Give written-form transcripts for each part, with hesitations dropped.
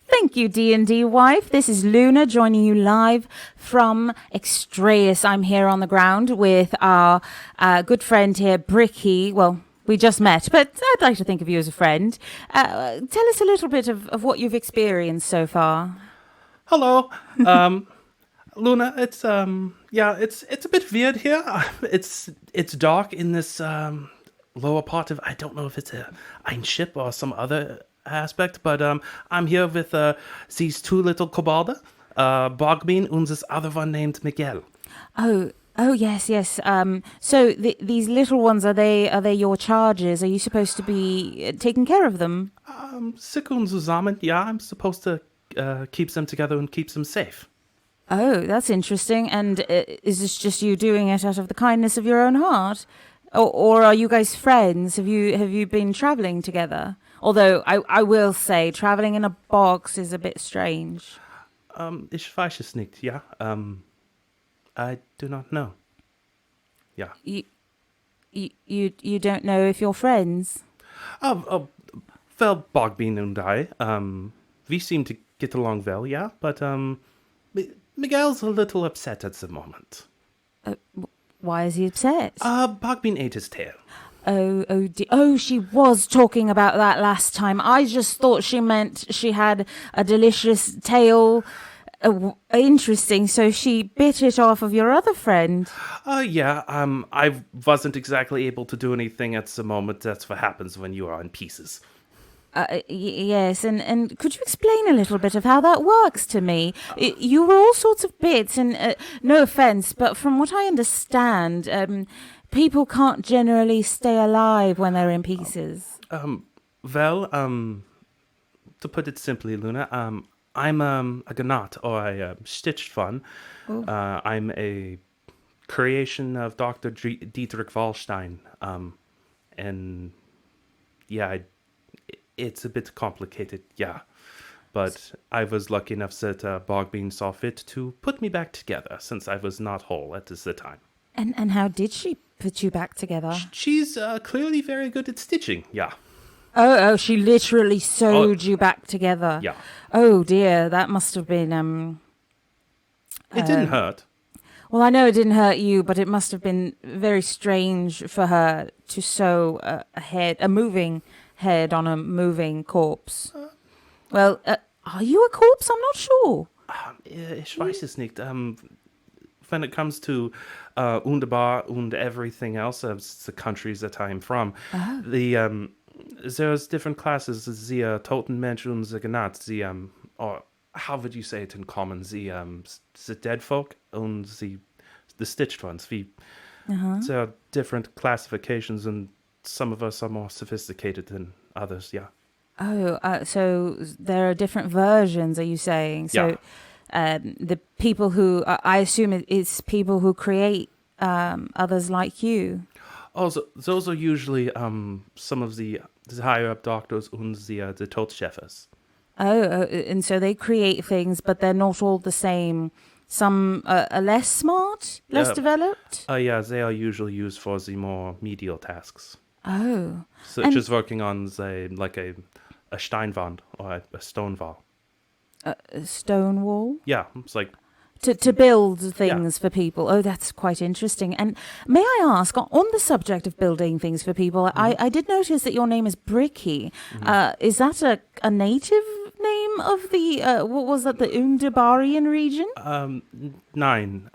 Thank you, DnDWife. This is Luna joining you live from Extrayus. I'm here on the ground with our good friend here, Bricky. Well, we just met, but I'd like to think of you as a friend. Tell us a little bit of what you've experienced so far. Hello, Luna. It's a bit weird here. It's dark in this lower part of, I don't know if it's ein ship or some other aspect, but I'm here with these two little Kobolde, Bogbean and this other one named Miguel. Oh yes. So these little ones, are they your charges? Are you supposed to be taking care of them? Sickern zusammen. Yeah, I'm supposed to keep them together and keep them safe. Oh, that's interesting. And is this just you doing it out of the kindness of your own heart? Or are you guys friends? Have you been traveling together? Although I will say, traveling in a box is a bit strange. Ich weiß es nicht, ja. I do not know. Yeah. You don't know if you're friends? Well, Bogbean and I, we seem to get along well, yeah, but Miguel's a little upset at the moment. Why is he upset? Bogbean ate his tail. Oh, she was talking about that last time. I just thought she meant she had a delicious tail. Interesting. So she bit it off of your other friend. Yeah, I wasn't exactly able to do anything at the moment. That's what happens when you are in pieces. Yes, and could you explain a little bit of how that works to me? You were all sorts of bits, and no offense, but from what I understand, people can't generally stay alive when they're in pieces. Well, to put it simply, Luna, I'm a gnat, or a stitched one. I'm a creation of Dr. Dietrich Wallstein, and yeah, it's a bit complicated, yeah. But I was lucky enough that Bogbean saw fit to put me back together, since I was not whole at the time. And how did she put you back together? She's clearly very good at stitching, yeah. Oh, she literally sewed you back together. Yeah. Oh dear, that must have been It didn't hurt. Well, I know it didn't hurt you, but it must have been very strange for her to sew a moving head on a moving corpse. Well, are you a corpse? I'm not sure. Ich weiß es nicht. When it comes to Undebar and everything else, the countries that I'm from, there's different classes. The Totenmensch and the Gnat, or how would you say it in common? The dead folk and the stitched ones. There are different classifications, and some of us are more sophisticated than others, yeah. So there are different versions, are you saying? So the people who, I assume it's people who create others like you. Also, those are usually some of the higher up doctors and the Todschefers. And so they create things, but they're not all the same. Some are less smart, less developed? Yeah, they are usually used for the more medial tasks. Oh. Such as working on, say, like a Steinwand or a stone wall. A stone wall? Yeah, it's like... To build things for people. Oh, that's quite interesting. And may I ask, on the subject of building things for people, I did notice that your name is Bricky. Is that a native name of the, what was that, the Undebarian region? Nein.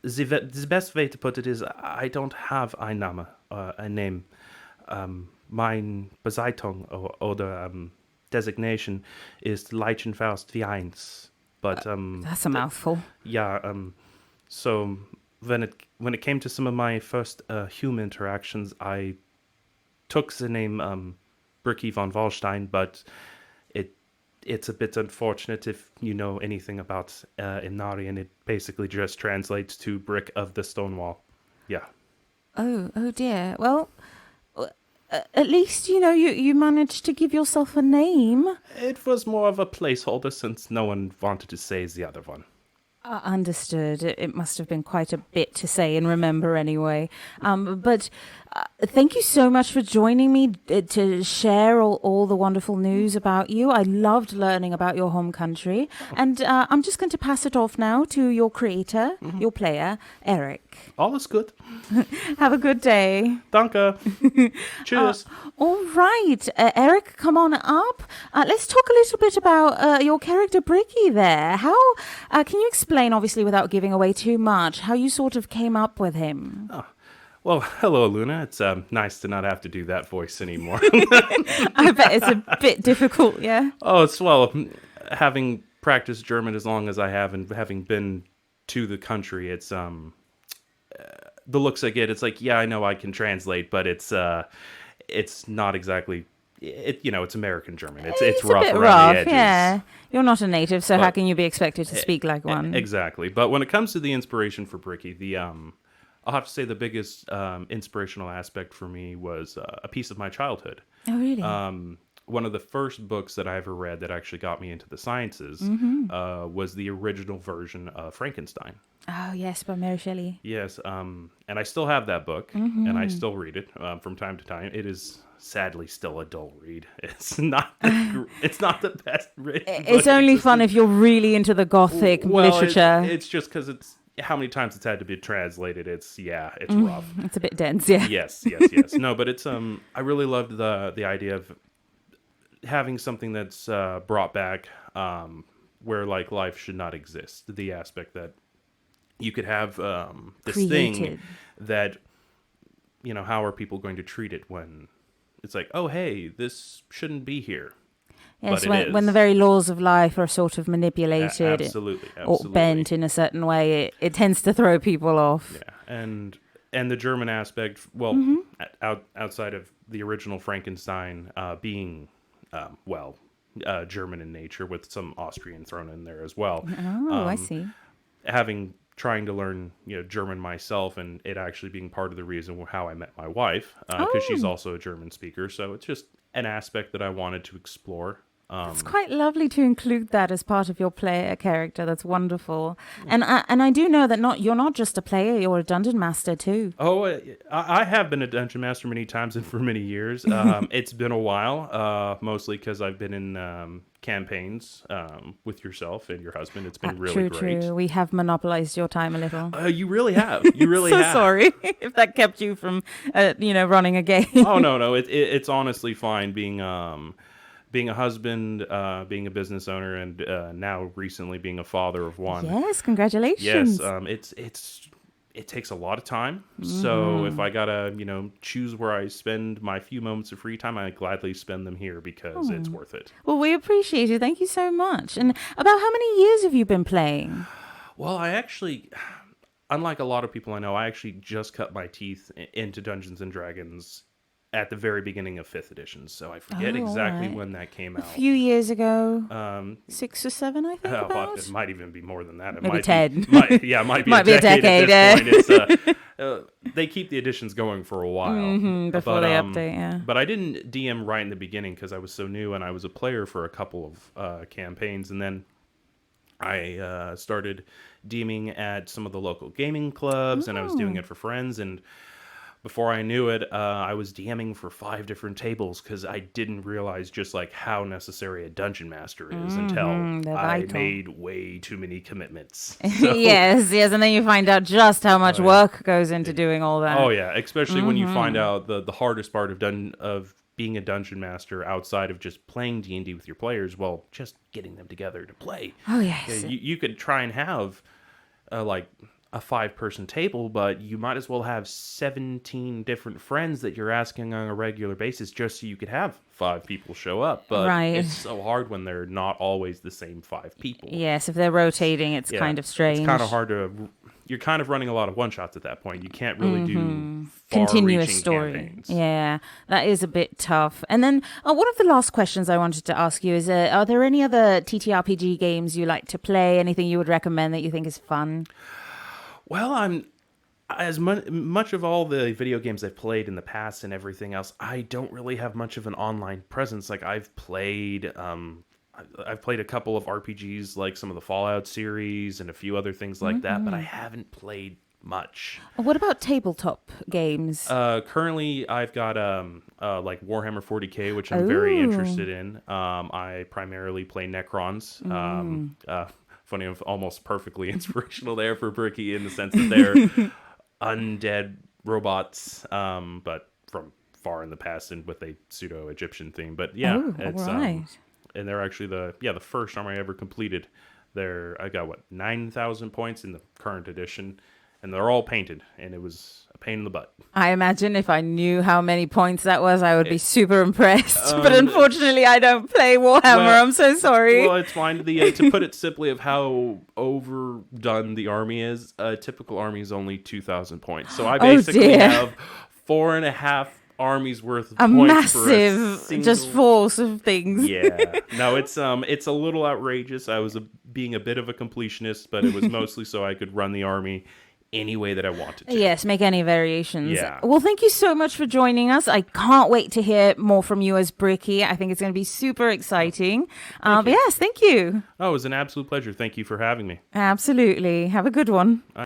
The best way to put it is, I don't have ein Name, a name. Mein Bezeitung oder designation is Leichenfaust wie eins. But that's a mouthful. Yeah. So when it came to some of my first human interactions, I took the name Bricky von Wallstein, but it's a bit unfortunate if you know anything about Inari, it basically just translates to brick of the stone wall. Yeah. Oh dear. Well, at least, you managed to give yourself a name. It was more of a placeholder since no one wanted to say the other one. Understood. It must have been quite a bit to say and remember anyway. But thank you so much for joining me to share all the wonderful news about you. I loved learning about your home country. And I'm just going to pass it off now to your creator, your player, Erik. All is good. Have a good day. Danke. Cheers. All right. Erik, come on up. Let's talk a little bit about your character, Bricky, there. How can you explain, obviously without giving away too much, how you sort of came up with him? Well, hello, Luna. It's nice to not have to do that voice anymore. I bet it's a bit difficult, yeah? Oh, it's, well, having practiced German as long as I have and having been to the country, it's the looks I get, it's like, yeah, I know I can translate, but it's not exactly, it's American German. It's rough a bit around rough, the edges. Yeah. You're not a native, so But how can you be expected to speak like one? Exactly. But when it comes to the inspiration for Bricky, I'll have to say the biggest inspirational aspect for me was a piece of my childhood. Oh, really? One of the first books that I ever read that actually got me into the sciences was the original version of Frankenstein. Oh, yes, by Mary Shelley. Yes, and I still have that book, and I still read it from time to time. It is sadly still a dull read. It's not the best written. It's only fun if you're really into the Gothic literature. It's just because it's how many times it's had to be translated. It's rough. It's a bit dense, yeah. Yes. No, but it's I really loved the idea of having something that's brought back where like life should not exist. The aspect that you could have this thing that, how are people going to treat it when it's like, oh, hey, this shouldn't be here. Yes, when the very laws of life are sort of manipulated absolutely. or bent in a certain way, it tends to throw people off. Yeah, and the German aspect, well, outside of the original Frankenstein being, German in nature with some Austrian thrown in there as well. Oh, I see. Trying to learn, German myself, and it actually being part of the reason how I met my wife, because she's also a German speaker. So it's just an aspect that I wanted to explore. It's quite lovely to include that as part of your player character. That's wonderful. And I do know that you're not just a player, you're a dungeon master too. Oh, I have been a dungeon master many times and for many years. It's been a while, mostly because I've been in campaigns with yourself and your husband. It's been really great. True. We have monopolized your time a little. You really have. You really have. Sorry if that kept you from, running a game. Oh, no. It's honestly fine being a husband, being a business owner, and now recently being a father of one. Yes, congratulations. Yes, it takes a lot of time. So if I gotta, choose where I spend my few moments of free time, I gladly spend them here because it's worth it. Well, we appreciate it. Thank you so much. And about how many years have you been playing? Well, I actually, unlike a lot of people I know, I actually just cut my teeth into Dungeons and Dragons at the very beginning of 5th edition, so I forget exactly when that came out. A few years ago, 6 or 7, I think. It might even be more than that. It Maybe might 10. It might be a decade at this point. They keep the editions going for a while before they update. Yeah. But I didn't DM right in the beginning because I was so new, and I was a player for a couple of campaigns, and then I started DMing at some of the local gaming clubs, and I was doing it for friends, and before I knew it, I was DMing for 5 different tables because I didn't realize just like how necessary a dungeon master is until I made way too many commitments. So, yes, and then you find out just how much work goes into doing all that. Oh yeah, especially when you find out the hardest part of being a dungeon master outside of just playing D&D with your players, well, just getting them together to play. Oh yes, you could try and have a 5-person table, but you might as well have 17 different friends that you're asking on a regular basis just so you could have 5 people show up. But it's so hard when they're not always the same 5 people. Yes, if they're rotating, it's kind of strange. It's kind of hard to... You're kind of running a lot of one-shots at that point. You can't really do continuous story. Campaigns. Yeah, that is a bit tough. And then one of the last questions I wanted to ask you is, are there any other TTRPG games you like to play? Anything you would recommend that you think is fun? Well, I'm as much of all the video games I've played in the past and everything else, I don't really have much of an online presence. Like I've played I've played a couple of RPGs, like some of the Fallout series and a few other things like that, but I haven't played much. What about tabletop games? Currently, I've got like Warhammer 40K, which I'm very interested in. I primarily play Necrons. Funny, I'm almost perfectly inspirational there for Bricky in the sense that they're undead robots, but from far in the past and with a pseudo-Egyptian theme. But yeah, it's right. And they're actually the first army I ever completed. I got 9,000 points in the current edition, and they're all painted, and it was a pain in the butt. I imagine if I knew how many points that was, I would be super impressed. But unfortunately, I don't play Warhammer. I'm so sorry. Well, it's fine. To put it simply of how overdone the army is, a typical army is only 2,000 points. So I basically have 4.5 armies worth of points massive for just force of things. Yeah. No, it's a little outrageous. I was being a bit of a completionist, but it was mostly so I could run the army any way that I wanted to. Yes, make any variations. Yeah. Well, thank you so much for joining us. I can't wait to hear more from you as Bricky. I think it's going to be super exciting. But yes, thank you. Oh, it was an absolute pleasure. Thank you for having me. Absolutely. Have a good one.